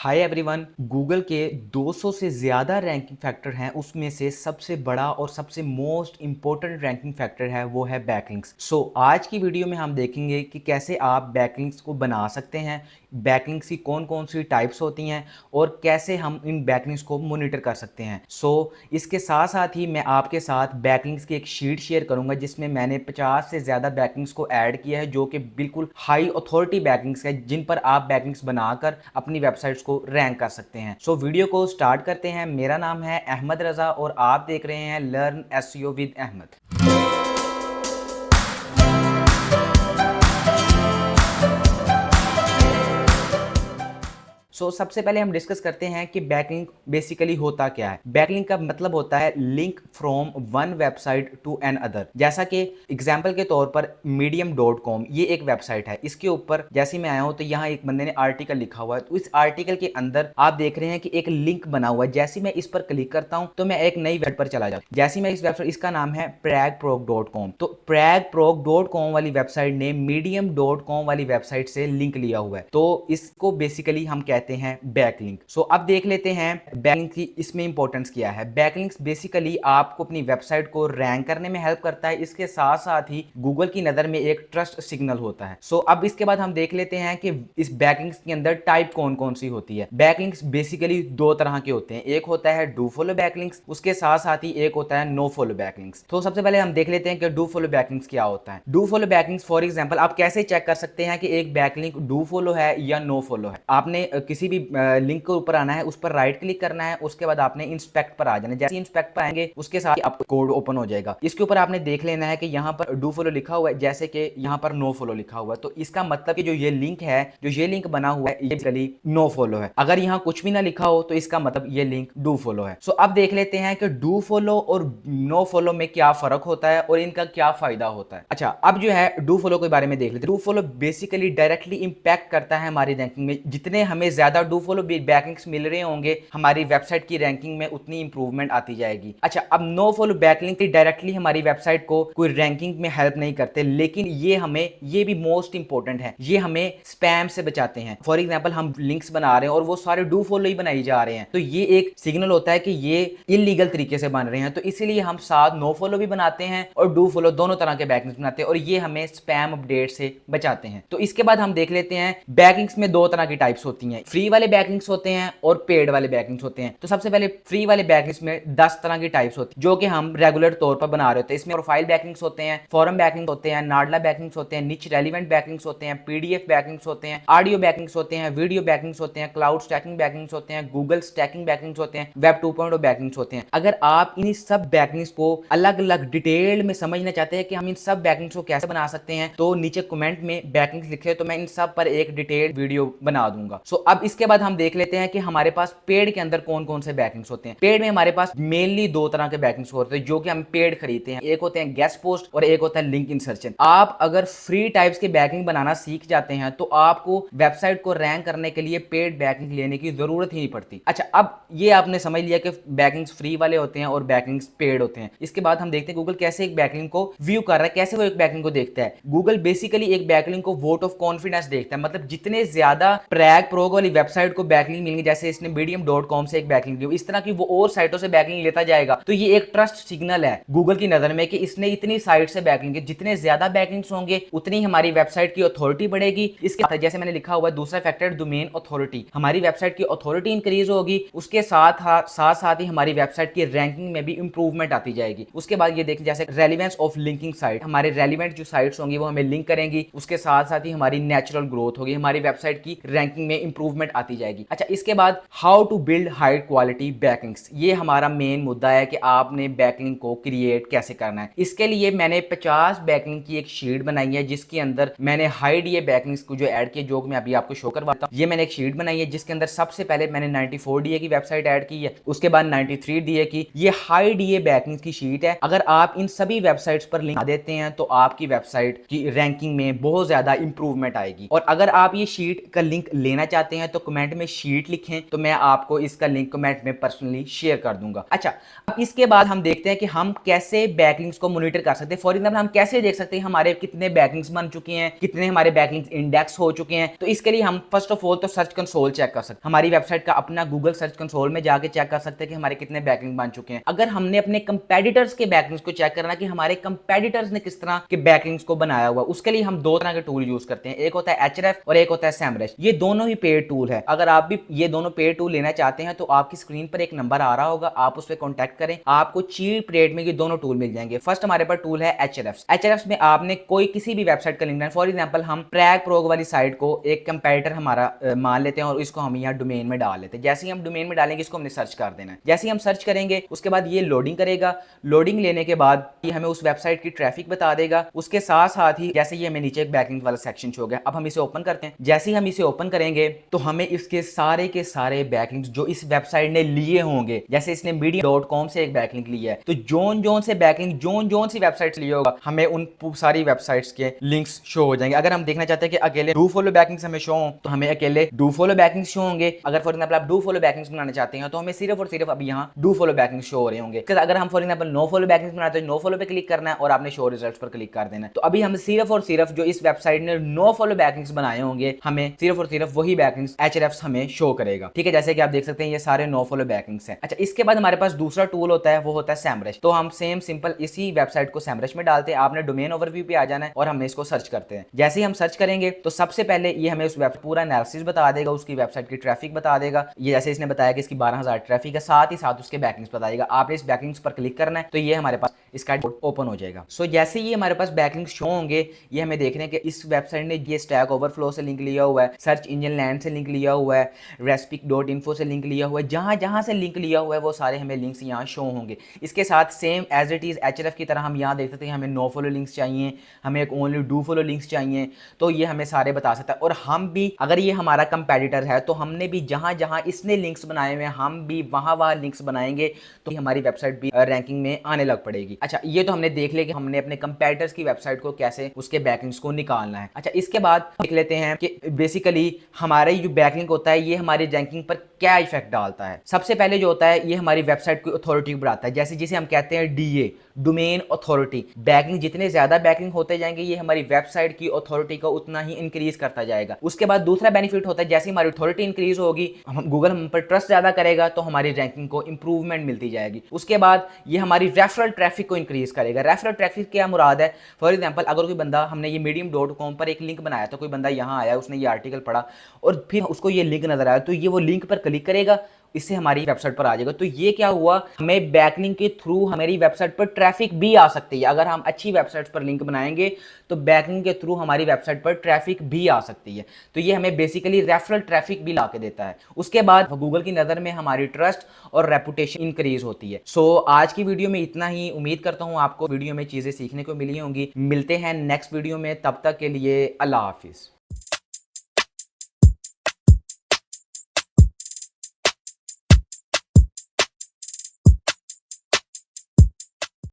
Hi everyone. Google के 200 से ज़्यादा रैंकिंग फैक्टर हैं, उसमें से सबसे बड़ा और सबसे मोस्ट इंपॉर्टेंट रैंकिंग फैक्टर है वो है बैकलिंक्स। आज की वीडियो में हम देखेंगे कि कैसे आप बैकलिंक्स को बना सकते हैं, बैकलिंक्स की कौन कौन सी टाइप्स होती हैं और कैसे हम इन बैकलिंक्स को मॉनिटर कर सकते हैं। इसके साथ साथ ही मैं आपके साथ बैकलिंक्स की एक शीट शेयर करूंगा जिसमें मैंने 50 से ज़्यादा बैकलिंक्स को ऐड किया है जो कि बिल्कुल हाई अथॉरिटी बैकलिंक्स है, जिन पर आप बैकलिंक्स बनाकर अपनी वेबसाइट्स को रैंक कर सकते हैं। वीडियो को स्टार्ट करते हैं। मेरा नाम है अहमद रजा और आप देख रहे हैं लर्न एसईओ विद अहमद। सबसे पहले हम डिस्कस करते हैं कि बैकलिंक बेसिकली होता क्या है। बैकलिंक का मतलब होता है link from one website to another. जैसा कि एग्जांपल के तौर पर medium.com ये एक वेबसाइट है। इसके ऊपर जैसे मैं आया हूं तो यहाँ एक बंदे ने आर्टिकल लिखा हुआ है, तो इस आर्टिकल के अंदर आप देख रहे हैं कि एक लिंक बना हुआ है। जैसे मैं इस पर क्लिक करता हूं तो मैं एक नई वेबसाइट पर चला जाता हूं। जैसे मैं इस वेबसाइट, इसका नाम है pragprog.com, तो pragprog.com वाली वेबसाइट ने medium.com वाली वेबसाइट से लिंक लिया हुआ है, तो इसको बेसिकली हम कहते हैं बैकलिंक। अब देख लेते हैं बैकलिंक की इसमें इंपॉर्टेंस क्या है। बैकलिंक्स बेसिकली आपको अपनी वेबसाइट को रैंक करने में हेल्प करता है, इसके साथ साथ ही गूगल की नजर में एक ट्रस्ट सिग्नल होता है। अब इसके बाद हम देख लेते हैं कि इस बैकलिंक्स के अंदर टाइप कौन कौन सी होती है। बैकलिंक्स बेसिकली दो तरह के होते हैं, एक होता है डू फॉलो बैकलिंक्स, उसके साथ साथ ही एक होता है नो फॉलो बैकलिंक्स। सबसे पहले हम देख लेते हैं कि डू फॉलो बैकलिंक्स क्या होता है। Do follow backlinks for example आप कैसे चेक कर सकते हैं कि एक बैकलिंक डू फॉलो है या नो फॉलो है। आपने किसी भी लिंक के ऊपर आना है, उस पर राइट क्लिक करना है, उसके बाद आपने इंस्पेक्ट पर आ जाना है। जैसे इंस्पेक्ट पर आएंगे उसके साथ आपको कोड ओपन हो जाएगा। इसके ऊपर आपने देख लेना है कि यहाँ पर डू फॉलो लिखा हुआ है, जैसे कि यहाँ पर नो फॉलो लिखा हुआ है, तो इसका मतलब कि जो ये लिंक है, जो ये लिंक बना हुआ है, ये बेसिकली नो फॉलो है। अगर यहाँ कुछ भी ना लिखा हो तो इसका मतलब ये लिंक डू फॉलो है। अब देख लेते हैं कि डू फॉलो और नो फॉलो में क्या फर्क होता है और इनका क्या फायदा होता है। अच्छा, अब जो है डू फॉलो के बारे में देख लेते हैं। Do follow basically directly impact करता है हमारी रैंकिंग में। जितने हमें ज्यादा डू फॉलो बैकलिंक्स मिल रहे होंगे, हमारी वेबसाइट की रैंकिंग में उतनी इंप्रूवमेंट आती जाएगी। अच्छा, अब नो फॉलो बैकलिंक डायरेक्टली हमारी वेबसाइट को कोई रैंकिंग में हेल्प नहीं करते, लेकिन ये भी मोस्ट इंपॉर्टेंट है, ये हमें स्पैम से बचाते हैं। फॉर एग्जांपल हम लिंक्स बना रहे हैं और वो सारे डू फॉलो ही बनाई जा रहे हैं, तो ये एक सिग्नल होता है कि ये इलीगल तरीके से बन रहे हैं। तो इसीलिए हम साथ नो फॉलो भी बनाते हैं और डू फॉलो, दोनों तरह के बैकलिंक्स बनाते हैं और ये हमें स्पैम अपडेट से बचाते हैं। तो इसके बाद हम देख लेते हैं बैकलिंक्स में दो तरह की टाइप्स होती हैं, फ्री वाले बैकलिंक्स होते हैं और पेड वाले बैकलिंक्स होते हैं। तो सबसे पहले फ्री वाले बैकलिंक्स में 10 तरह की टाइप्स होती हैं जो कि हम रेगुलर तौर पर बना रहे होते हैं। इसमें प्रोफाइल बैकलिंक्स होते हैं, फॉरम बैकलिंक्स होते हैं, नाडला बैकलिंक्स होते हैं, निच रेलिवेंट बैकलिंक्स होते हैं, पीडीएफ बैकलिंक्स होते हैं, ऑडियो बैकलिंक्स होते हैं, वीडियो बैकलिंक्स होते हैं, क्लाउड स्टैकिंग बैकलिंक्स होते हैं, गूगल स्टैकिंग बैकलिंक्स होते हैं, वेब 2.0 बैकलिंक्स होते हैं। अगर आप इन सब बैकलिंक्स को अलग अलग डिटेल में समझना चाहते हैं कि हम इन सब बैकलिंक्स को कैसे बना सकते हैं, तो नीचे कमेंट में बैकलिंक्स लिखे, तो मैं इन सब पर एक डिटेल वीडियो बना दूंगा। अब इसके बाद हम देख लेते हैं कि हमारे पास पेड के अंदर कौन कौन से बैकलिंक्स होते हैं। पेड में हमारे पास मेनली दो तरह के बैकलिंक्स होते हैं जो कि हम पेड खरीदते हैं। एक होते हैं गेस्ट पोस्ट और एक होता है लिंक इंसर्शन। आप अगर फ्री टाइप्स के बैकलिंक बनाना सीख जाते हैं तो आपको वेबसाइट को रैंक करने के लिए पेड बैकलिंक लेने की जरूरत ही नहीं पड़ती। अच्छा, अब ये आपने समझ लिया कि बैकलिंक्स फ्री वाले होते हैं और बैकलिंक्स पेड होते हैं। इसके बाद हम देखते हैं गूगल कैसे एक बैकलिंक को व्यू कर रहा है, कैसे वो एक बैकलिंक को देखता है। गूगल बेसिकली एक बैकलिंक को वोट ऑफ कॉन्फिडेंस देखता है, मतलब जितने ज्यादा pragprog वाली वेबसाइट को बैकलिंक मिलेंगे, जैसे इसने medium.com से एक बैकलिंक दी, इस तरह की वो और साइटों से बैकलिंक लेता जाएगा, तो ये एक ट्रस्ट सिग्नल है गूगल की नजर में कि इसने इतनी साइट से बैकलिंक, जितने ज्यादा बैकलिंक्स होंगे उतनी हमारी वेबसाइट की अथॉरिटी बढ़ेगी। इसके जैसे मैंने लिखा हुआ है दूसरा फैक्टर डोमेन अथॉरिटी, हमारी वेबसाइट की अथॉरिटी इंक्रीज होगी, उसके साथ ही हमारी वेबसाइट की रैंकिंग में भी इंप्रूवमेंट आती जाएगी। उसके बाद ये देखिए जैसे रेलिवेंस ऑफ लिंकिंग साइट, हमारे रेलिवेंट जो साइट्स होंगी वो हमें लिंक करेंगी, उसके साथ साथ ही हमारी नेचुरल ग्रोथ होगी, हमारी वेबसाइट की रैंकिंग में इंप्रूवमेंट आती जाएगी। अच्छा, इसके बाद how to build high quality backlinks, ये हमारा मेन मुद्दा है कि आपने बैकलिंक को क्रिएट कैसे करना है। इसके लिए मैंने 50 बैकलिंक की एक शीट बनाई है जिसके अंदर मैंने हाई डीए बैकलिंक्स को जो ऐड किए, जो मैं अभी आपको शो करवाता हूं। ये मैंने एक शीट बनाई है जिसके अंदर सबसे पहले मैंने 94 डीए की वेबसाइट ऐड की है, उसके बाद 93 डीए की। ये हाई डीए बैकलिंक्स की शीट है। अगर आप इन सभी वेबसाइट्स पर लिंक देते हैं तो आपकी वेबसाइट की रैंकिंग में बहुत ज्यादा इंप्रूवमेंट आएगी। और अगर आप ये शीट का लिंक लेना चाहते हैं तो कमेंट में शीट लिखें, तो मैं आपको इसका लिंक कमेंट में पर्सनली शेयर कर दूंगा। अच्छा, अब इसके बाद हम देखते हैं कि हम कैसे बैकलिंक्स को मॉनिटर कर सकते हैं। फॉर एग्जांपल हम कैसे देख सकते हैं हमारे कितने बैकलिंक्स बन चुके हैं, कितने हमारे बैकलिंक्स इंडेक्स हो चुके हैं। तो इसके लिए हम फर्स्ट ऑफ ऑल तो सर्च कंसोल चेक कर सकते हैं। हमारी वेबसाइट का अपना गूगल सर्च कंसोल में जाके चेक कर सकते हैं कि हमारे कितने बैकलिंक बन चुके हैं। अगर हमने अपने कंपेटिटर्स के बैकलिंक्स को चेक करना कि हमारे कंपेटिटर्स ने किस तरह के बैकलिंक्स को बनाया हुआ, उसके लिए हम दो तरह के टूल यूज करते हैं। एक होता है एचरेफ और एक होता है सेमरश। ये दोनों ही पेड टूल है। अगर आप भी ये दोनों पेड टूल लेना चाहते हैं तो आपकी स्क्रीन पर एक नंबर आ रहा होगा, आप उस पर कॉन्टैक्ट करें, आपको चीप रेट में ये दोनों टूल मिल जाएंगे। फर्स्ट हमारे पास टूल है एचरेफ। एचरेफ में आपने कोई किसी भी वेबसाइट का लिंक देना, फॉर एग्जांपल हम प्रैग प्रोग वाली साइट को एक कंपेटिटर हमारा मान लेते हैं और इसको हम यहाँ डोमेन में डाल लेते हैं। जैसे ही हम डोमेन में डालेंगे इसको हमने सर्च कर देना है। जैसे ही हम सर्च करेंगे उसके बाद ये लोडिंग करेगा। लोडिंग लेने के बाद ये हमें उस वेबसाइट की ट्रैफिक बता देगा। उसके साथ साथ ही जैसे ही हमें नीचे एक बैकलिंक वाला सेक्शन शो हो गया, अब हम इसे ओपन करते हैं। जैसे ही हम इसे ओपन करेंगे तो हमें इसके सारे के सारे बैकलिंक्स जो इस वेबसाइट ने लिए होंगे, जैसे इसने medium.com से एक बैकलिंक लिया है तो जोन से बैकलिंक जोन सी वेबसाइट लिए होगा, हमें उन सारी वेबसाइट्स के लिंक्स शो हो जाएंगे। अगर हम देखना चाहते हैं कि अकेले डू फॉलो बैकलिंक्स हमें शो हो तो हमें अकेले डू फॉलो बैकलिंक्स शो होंगे। अगर फॉर एग्जांपल आप डू फॉलो बैकलिंक्स बनाना चाहते हैं तो हमें सिर्फ और सिर्फ अभी यहाँ डू फॉलो बैकलिंक्स शो हो रहे होंगे। अगर हम for example no follow backlinks बनाते हैं, नो फॉलो पे क्लिक करना है और आपने शो रिजल्ट्स पर क्लिक कर देना है। तो अभी हम सिर्फ और सिर्फ जो इस वेबसाइट ने नो फॉलो बैकलिंक्स बनाए होंगे, हमें सिर्फ और सिर्फ वही बैकलिंक्स एचरेफ्स हमें शो करेगा। ठीक है, जैसे कि आप देख सकते हैं ये सारे नो फॉलो बैकलिंक्स हैं। अच्छा, इसके बाद हमारे पास दूसरा टूल होता है, वो होता है सेमरश। तो हम सेम सिंपल इसी वेबसाइट को सेमरश में डालते हैं। आपने डोमेन ओवरव्यू पे आ जाना है और हमें इसको सर्च करते हैं। जैसे ही हम सर्च करेंगे तो सबसे पहले ये हमें उस पूरा एनालिसिस बता देगा, उसकी वेबसाइट की ट्रैफिक बता देगा। ये जैसे इसने बताया कि इसकी 12,000 ट्रैफिक है, साथ ही साथ उसके बैकलिंक्स बताएगा। आपने इस बैकलिंक्स पर क्लिक करना है तो ये हमारे पास इसका ओपन हो जाएगा। सो जैसे ही हमारे पास बैकलिंक्स शो होंगे, ये हमें देख रहे हैं कि इस वेबसाइट ने ये स्टैक ओवरफ्लो से लिंक लिया हुआ है, सर्च इंजन लैंड से लिंक लिया हुआ है, रेस्पिक.info से लिंक लिया हुआ है। जहां से लिंक लिया हुआ है वो सारे हमें लिंक्स यहाँ शो होंगे। इसके साथ सेम एज इट इज एचरेफ की तरह हम यहाँ देख सकते हैं हमें नो फॉलो लिंक्स चाहिए, हमें एक ओनली डू फॉलो लिंक्स चाहिए, तो ये हमें सारे बता सकता है। और हम भी अगर ये हमारा कंपेटिटर है तो हमने भी जहां जहां इसने लिंक्स बनाए हुए हैं हम भी वहां लिंक्स बनाएंगे तो हमारी वेबसाइट भी रैंकिंग में आने लग पड़ेगी। अच्छा, ये तो हमने देख लिया कि हमने अपने कंपेटिटर्स की वेबसाइट को कैसे उसके बैकलिंक्स को निकालना है। अच्छा, इसके बाद देख लेते हैं कि बेसिकली हमारे जो बैकलिंक होता है ये हमारी रैंकिंग पर क्या इफेक्ट डालता है। सबसे पहले जो होता है ये हमारी वेबसाइट की अथॉरिटी बढ़ाता है, जैसे जिसे हम कहते हैं डीए, डोमेन अथॉरिटी। बैकलिंक जितने ज्यादा बैकलिंक होते जाएंगे ये हमारी वेबसाइट की अथॉरिटी को उतना ही इंक्रीज करता जाएगा। उसके बाद दूसरा बेनिफिट होता है जैसे हमारी अथॉरिटी इंक्रीज होगी, हम गूगल हम पर ट्रस्ट ज्यादा करेगा तो हमारी रैंकिंग को इंप्रूवमेंट मिलती जाएगी। उसके बाद ये हमारी रेफरल ट्रैफिक को इंक्रीज करेगा। रेफरल ट्रैफिक क्या मुराद है? फॉर एग्जांपल अगर कोई बंदा, हमने ये medium.com पर एक लिंक बनाया तो कोई बंदा यहाँ आया, उसने ये आर्टिकल पढ़ा और फिर उसको ये लिंक नजर आया तो ये वो लिंक पर क्लिक करेगा, इससे हमारी वेबसाइट पर आ जाएगा। तो ये क्या हुआ, हमें बैकलिंक के थ्रू हमारी वेबसाइट पर ट्रैफिक भी आ सकती है। अगर हम अच्छी वेबसाइट्स पर लिंक बनाएंगे तो बैकलिंक के थ्रू हमारी वेबसाइट पर ट्रैफिक भी आ सकती है। तो ये हमें बेसिकली रेफरल ट्रैफिक भी ला के देता है। उसके बाद गूगल की नज़र में हमारी ट्रस्ट और रेपुटेशन इंक्रीज होती है। सो आज की वीडियो में इतना ही। उम्मीद करता हूँ आपको वीडियो में चीज़ें सीखने को मिली होंगी। मिलते हैं नेक्स्ट वीडियो में, तब तक के लिए अल्लाह हाफिज़।